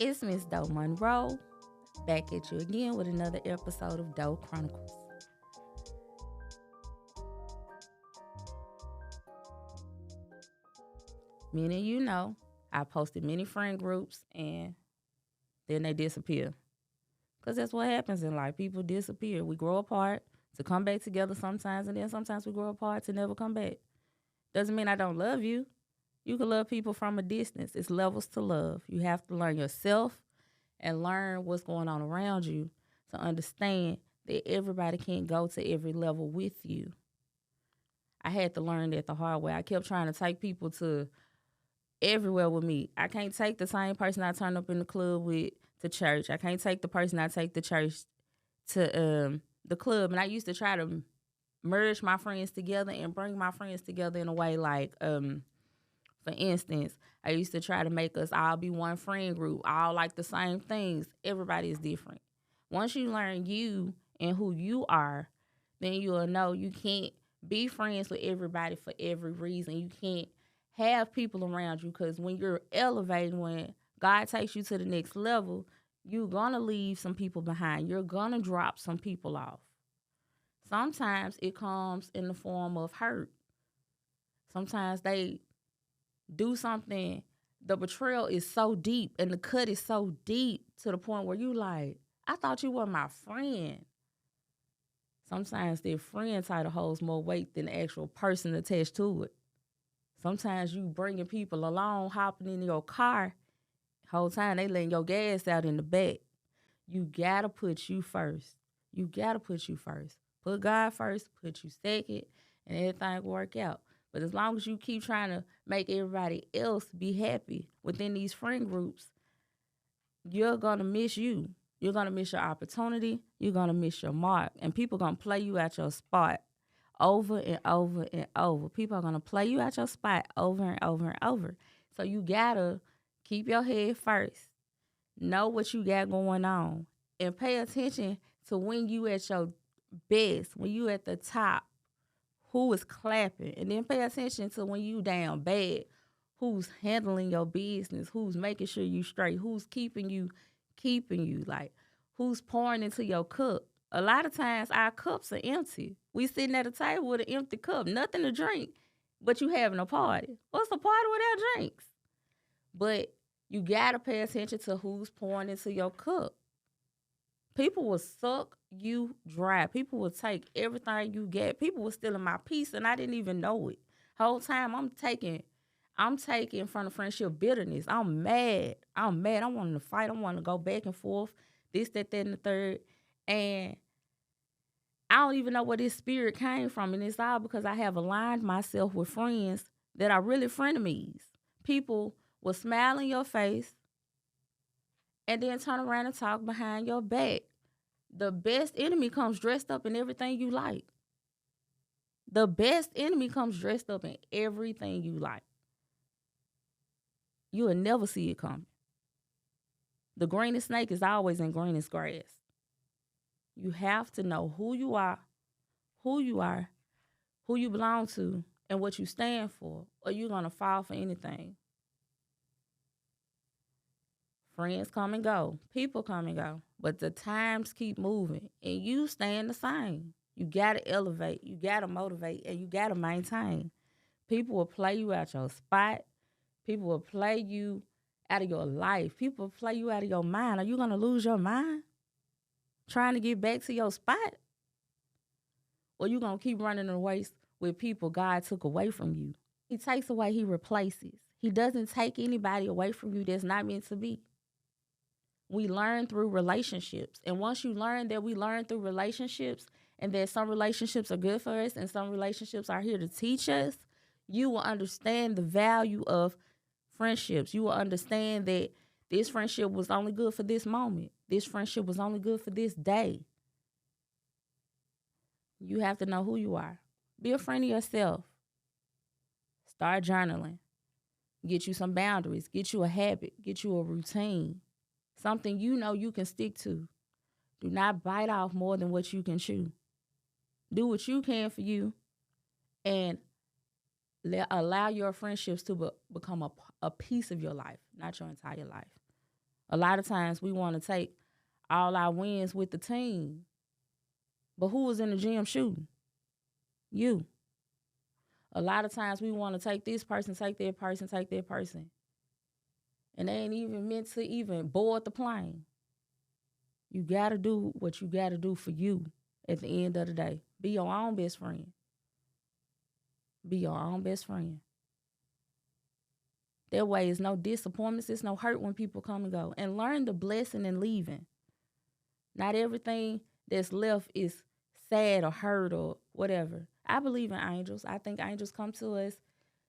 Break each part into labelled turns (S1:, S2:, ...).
S1: It's Miss Doe Monroe back at you again with another episode of Doe Chronicles. Many of you know I posted many friend groups and then they disappear. Because that's what happens in life. People disappear. We grow apart to come back together sometimes, and then sometimes we grow apart to never come back. Doesn't mean I don't love you. You can love people from a distance. It's levels to love. You have to learn yourself and learn what's going on around you to understand that everybody can't go to every level with you. I had to learn that the hard way. I kept trying to take people to everywhere with me. I can't take the same person I turn up in the club with to church. I can't take the person I take to church to the club. And I used to try to merge my friends together and bring my friends together in a way like for instance, I used to try to make us all be one friend group, all like the same things. Everybody is different. Once you learn you and who you are, then you'll know you can't be friends with everybody for every reason. You can't have people around you because when you're elevating, when God takes you to the next level, you're going to leave some people behind. You're going to drop some people off. Sometimes it comes in the form of hurt. Sometimes they do something, the betrayal is so deep and the cut is so deep to the point where you like, I thought you were my friend. Sometimes their friend title holds more weight than the actual person attached to it. Sometimes you bringing people along, hopping in your car, whole time they letting your gas out in the back. You gotta put you first. You gotta put you first. Put God first, put you second, and everything will work out. But as long as you keep trying to make everybody else be happy within these friend groups, you're gonna miss you. You're gonna miss your opportunity. You're gonna miss your mark. And people gonna play you at your spot over and over and over. People are gonna play you at your spot over and over and over. So you gotta keep your head first. Know what you got going on. And pay attention to when you at your best, when you at the top, who is clapping, and then pay attention to when you down bad, who's handling your business, who's making sure you straight, who's keeping you, like who's pouring into your cup. A lot of times our cups are empty. We sitting at a table with an empty cup, nothing to drink, but you having a party. What's a party without drinks? But you gotta pay attention to who's pouring into your cup. People will suck you dry. People will take everything you get. People were stealing my peace and I didn't even know it. Whole time I'm taking from the friendship bitterness. I'm mad. I want to fight. I want to go back and forth. This, that, and the third. And I don't even know where this spirit came from. And it's all because I have aligned myself with friends that are really frenemies. People will smile in your face and then turn around and talk behind your back. The best enemy comes dressed up in everything you like. The best enemy comes dressed up in everything you like. You will never see it coming. The greenest snake is always in greenest grass. You have to know who you are, who you belong to, and what you stand for, or you're going to fall for anything. Friends come and go, people come and go, but the times keep moving and you staying the same. You gotta elevate, you gotta motivate, and you gotta maintain. People will play you out your spot. People will play you out of your life. People will play you out of your mind. Are you gonna lose your mind trying to get back to your spot? Or you gonna keep running the race with people God took away from you? He takes away, he replaces. He doesn't take anybody away from you that's not meant to be. We learn through relationships. And once you learn that we learn through relationships and that some relationships are good for us and some relationships are here to teach us, you will understand the value of friendships. You will understand that this friendship was only good for this moment. This friendship was only good for this day. You have to know who you are. Be a friend of yourself. Start journaling. Get you some boundaries. Get you a habit. Get you a routine. Something you know you can stick to. Do not bite off more than what you can chew. Do what you can for you and allow your friendships to become a piece of your life, not your entire life. A lot of times we want to take all our wins with the team. But who was in the gym shooting? You. A lot of times we want to take this person, take that person, take that person. And they ain't even meant to even board the plane. You got to do what you got to do for you at the end of the day. Be your own best friend. Be your own best friend. That way it's no disappointments, it's no hurt when people come and go. And learn the blessing in leaving. Not everything that's left is sad or hurt or whatever. I believe in angels. I think angels come to us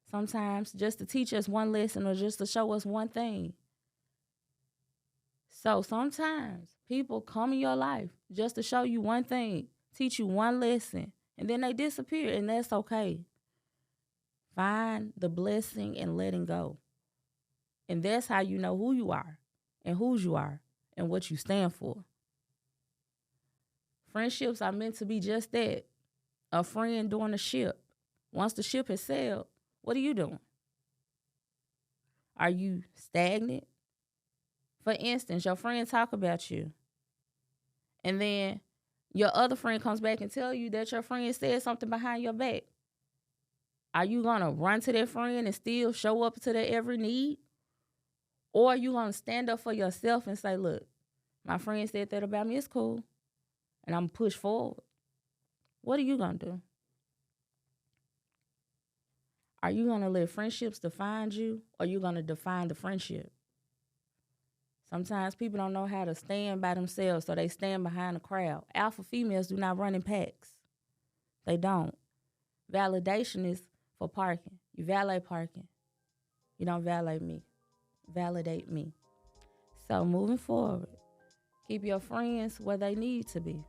S1: sometimes just to teach us one lesson or just to show us one thing. So sometimes people come in your life just to show you one thing, teach you one lesson, and then they disappear, and that's okay. Find the blessing and letting go. And that's how you know who you are and whose you are and what you stand for. Friendships are meant to be just that, a friend during the ship. Once the ship has sailed, what are you doing? Are you stagnant? For instance, your friend talk about you, and then your other friend comes back and tell you that your friend said something behind your back. Are you going to run to that friend and still show up to their every need? Or are you going to stand up for yourself and say, look, my friend said that about me, it's cool, and I'm going to push forward? What are you going to do? Are you going to let friendships define you, or are you going to define the friendship? Sometimes people don't know how to stand by themselves, so they stand behind the crowd. Alpha females do not run in packs. They don't. Validation is for parking. You valet parking. You don't valet me. Validate me. So moving forward, keep your friends where they need to be,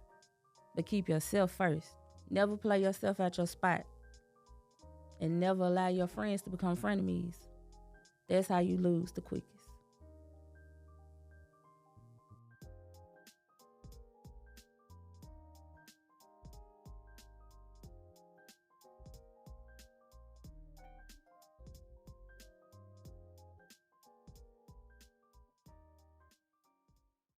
S1: but keep yourself first. Never play yourself at your spot, and never allow your friends to become frenemies. That's how you lose the quickest.